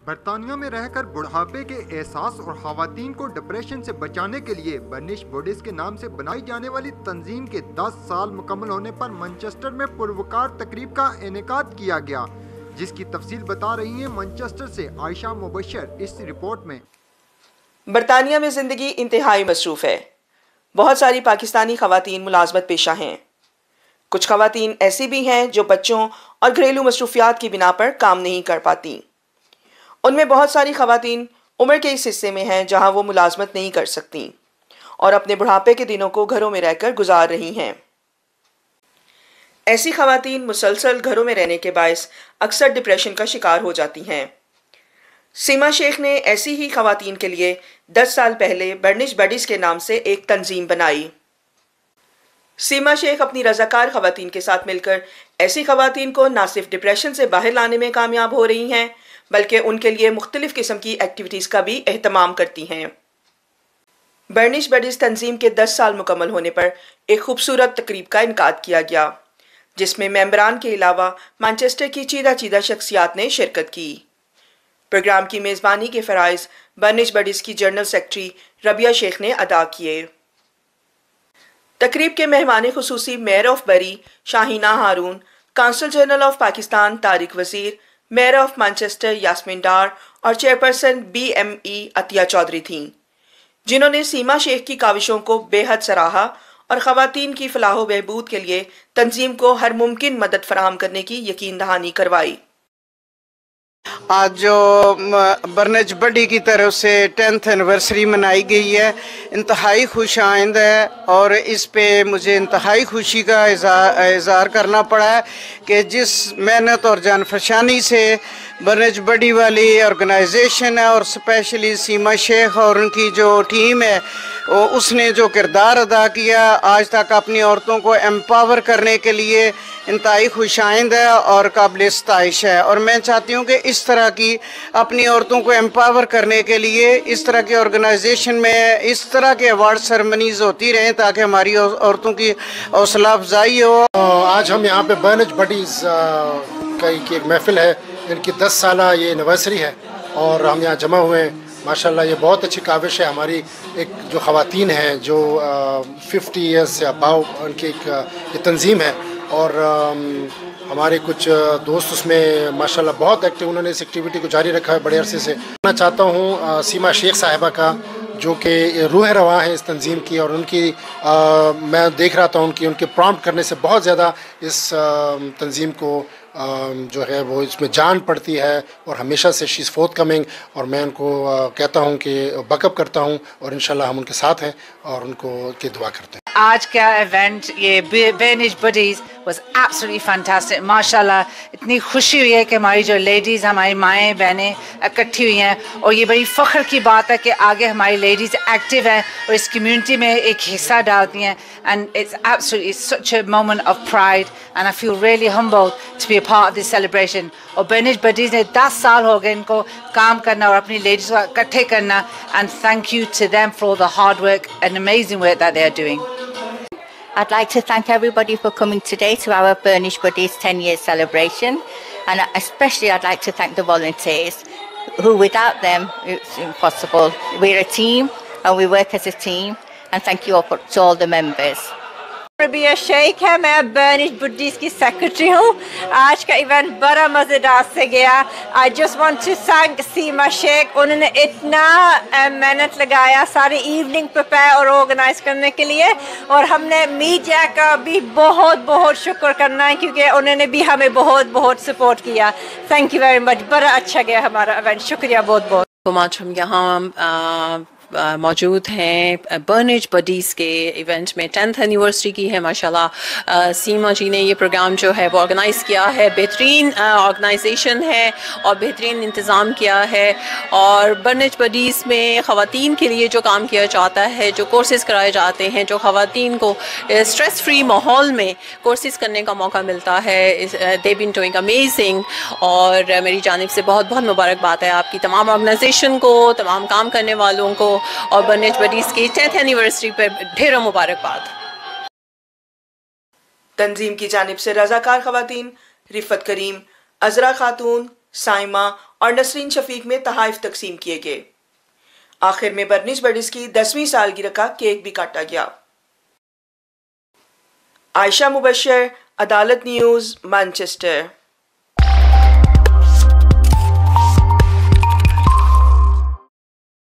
برطانیہ میں رہ کر بڑھاپے کے احساس اور خواتین کو ڈپریشن سے بچانے کے لیے برنش بوڈیز کے نام سے بنائی جانے والی تنظیم کے 10 سال مکمل ہونے پر مانچسٹر میں پروقار تقریب کا انعقاد کیا گیا، جس کی تفصیل بتا رہی ہیں مانچسٹر سے عائشہ مبشر اس رپورٹ میں۔ برطانیہ میں زندگی انتہائی مصروف ہے۔ بہت ساری پاکستانی خواتین ملازمت پیشہ ہیں۔ کچھ خواتین ایسی بھی ہیں جو بچوں اور گھریلو مصروفیات کی بنا پر کام نہیں کر پاتی۔ ان میں بہت ساری خواتین عمر کے اس حصے میں ہیں جہاں وہ ملازمت نہیں کر سکتی اور اپنے بڑھاپے کے دنوں کو گھروں میں رہ کر گزار رہی ہیں۔ ایسی خواتین مسلسل گھروں میں رہنے کے باعث اکثر ڈپریشن کا شکار ہو جاتی ہیں۔ سیما شیخ نے ایسی ہی خواتین کے لیے 10 سال پہلے برنش بڈیز کے نام سے ایک تنظیم بنائی۔ سیما شیخ اپنی رضاکار خواتین کے ساتھ مل کر ایسی خواتین کو نہ صرف ڈپریشن سے باہر لانے میں کامیاب ہو رہی ہیں بلکہ ان کے لیے مختلف قسم کی ایکٹیویٹیز کا بھی اہتمام کرتی ہیں۔ برنش بڈیز تنظیم کے 10 سال مکمل ہونے پر ایک خوبصورت تقریب کا انعقاد کیا گیا، جس میں ممبران کے علاوہ مانچسٹر کی چیدہ شخصیات نے شرکت کی۔ پروگرام کی میزبانی کے فرائض برنش بڈیز کی جنرل سیکرٹری ربیہ شیخ نے ادا کیے۔ تقریب کے مہمان خصوصی mayor of Bury Shahina Haroon, consul general of Pakistan Tariq Wazir, mayor of Manchester Yasmin Dar اور چیئرپرسن BME عطیہ چودھری تھیں، جنہوں نے سیما شیخ کی کاوشوں کو بے حد سراہا اور خواتین کی فلاح و بہبود کے لیے تنظیم کو ہر ممکن مدد فراہم کرنے کی یقین دہانی کروائی۔ آج جو برنش بڈی کی طرف سے 10th اینیورسری منائی گئی ہے، انتہائی خوش آئند ہے اور اس پہ مجھے انتہائی خوشی کا اظہار کرنا پڑا ہے کہ جس محنت اور جانفشانی سے برنش بڈی والی آرگنائزیشن ہے اور اسپیشلی سیما شیخ اور ان کی جو ٹیم ہے اس نے جو کردار ادا کیا آج تک اپنی عورتوں کو ایمپاور کرنے کے لیے انتہائی خوش آئند ہے اور قابل ستائش ہے، اور میں چاہتی ہوں کہ اس طرح کی اپنی عورتوں کو ایمپاور کرنے کے لیے اس طرح کی آرگنائزیشن میں اس طرح کے ایوارڈ سرمنیز ہوتی رہیں تاکہ ہماری عورتوں کی حوصلہ افزائی ہو۔ آج ہم یہاں پہ برنش بڈیز کی ایک محفل ہے، ان کی 10 سالہ یہ اینیورسری ہے اور ہم یہاں جمع ہوئے ہیں۔ ماشاءاللہ یہ بہت اچھی کاوش ہے ہماری، ایک جو خواتین ہیں جو 50 ایئرس سے اباؤ ان کی ایک یہ تنظیم ہے اور ہمارے کچھ دوست اس میں ماشاءاللہ بہت ایکٹیو، انہوں نے اس ایکٹیویٹی کو جاری رکھا ہے بڑے عرصے سے۔ میں چاہتا ہوں سیما شیخ صاحبہ کا جو کہ روح رواں ہے اس تنظیم کی، اور ان کی میں دیکھ رہا تھا ان کے پرامپٹ کرنے سے بہت زیادہ اس تنظیم کو جو ہے وہ اس میں جان پڑتی ہے اور ہمیشہ سے شی از فورتھ کمنگ، اور میں ان کو کہتا ہوں کہ بیک اپ کرتا ہوں اور انشاءاللہ ہم ان کے ساتھ ہیں اور ان کو کی دعا کرتے ہیں۔ آج کا ایونٹ یہ برنش بڈیز واز ایبسلیٹلی فینٹاسٹک۔ ماشاءاللہ اتنی خوشی ہوئی ہے کہ ہماری جو لیڈیز ہماری مائیں بہنیں اکٹھی ہوئی ہیں، اور یہ بڑی فخر کی بات ہے کہ آگے ہماری لیڈیز ایکٹیو ہیں اور اس کمیونٹی میں ایک حصہ ڈالتی ہیں، and it's absolutely such a moment of pride and I feel really humbled to be a part of this celebration. اور برنش بڈیز نے 10 سال ہو گئے ان کو کام کرنا اور اپنی لیڈیز کو اکٹھے کرنا، and thank you to them for the hard work and amazing work that they are doing. I'd like to thank everybody for coming today to our Burnish Buddies 10-year celebration, and especially I'd like to thank the volunteers who without them it's impossible. We're a team and we work as a team, and thank you all to all the members. ربیہ شیخ ہے، میں برنش buddies کی secretary ہوں۔ آج کا event بڑا مزیدار سے گیا۔ I just want to thank Seema Sheikh, انہوں نے اتنا محنت لگایا ساری ایوننگ پریپیئر اور آرگنائز کرنے کے لیے، اور ہم نے میڈیا کا بھی بہت بہت شکر کرنا ہے کیونکہ انہوں نے بھی ہمیں بہت بہت سپورٹ کیا۔ تھینک یو ویری مچ، بڑا اچھا گیا ہمارا ایونٹ، شکریہ بہت بہت۔ آج ہم یہاں موجود ہیں برنش بڈیز کے ایونٹ میں 10th اینیورسری کی ہے۔ ماشاءاللہ سیما جی نے یہ پروگرام جو ہے وہ آرگنائز کیا ہے، بہترین آرگنائزیشن ہے اور بہترین انتظام کیا ہے، اور برنش بڈیز میں خواتین کے لیے جو کام کیا جاتا ہے، جو کورسز کرائے جاتے ہیں، جو خواتین کو اسٹریس فری ماحول میں کورسز کرنے کا موقع ملتا ہے، دے بین ڈوئنگ امیزنگ، اور میری جانب سے بہت بہت مبارکباد ہے آپ کی تمام آرگنائزیشن کو، تمام کام کرنے والوں کو، اور برنش بڈیز کی 10th اینیورسری پر ڈھیروں مبارکباد۔ تنظیم کی جانب سے رضاکار خواتین رفت کریم، عذرا خاتون، سائمہ اور نسرین شفیق میں تحائف تقسیم کیے گئے۔ آخر میں برنش بڈیز کی 10ویں سالگرہ کا کیک بھی کاٹا گیا۔ عائشہ مبشر، عدالت نیوز، مانچسٹر۔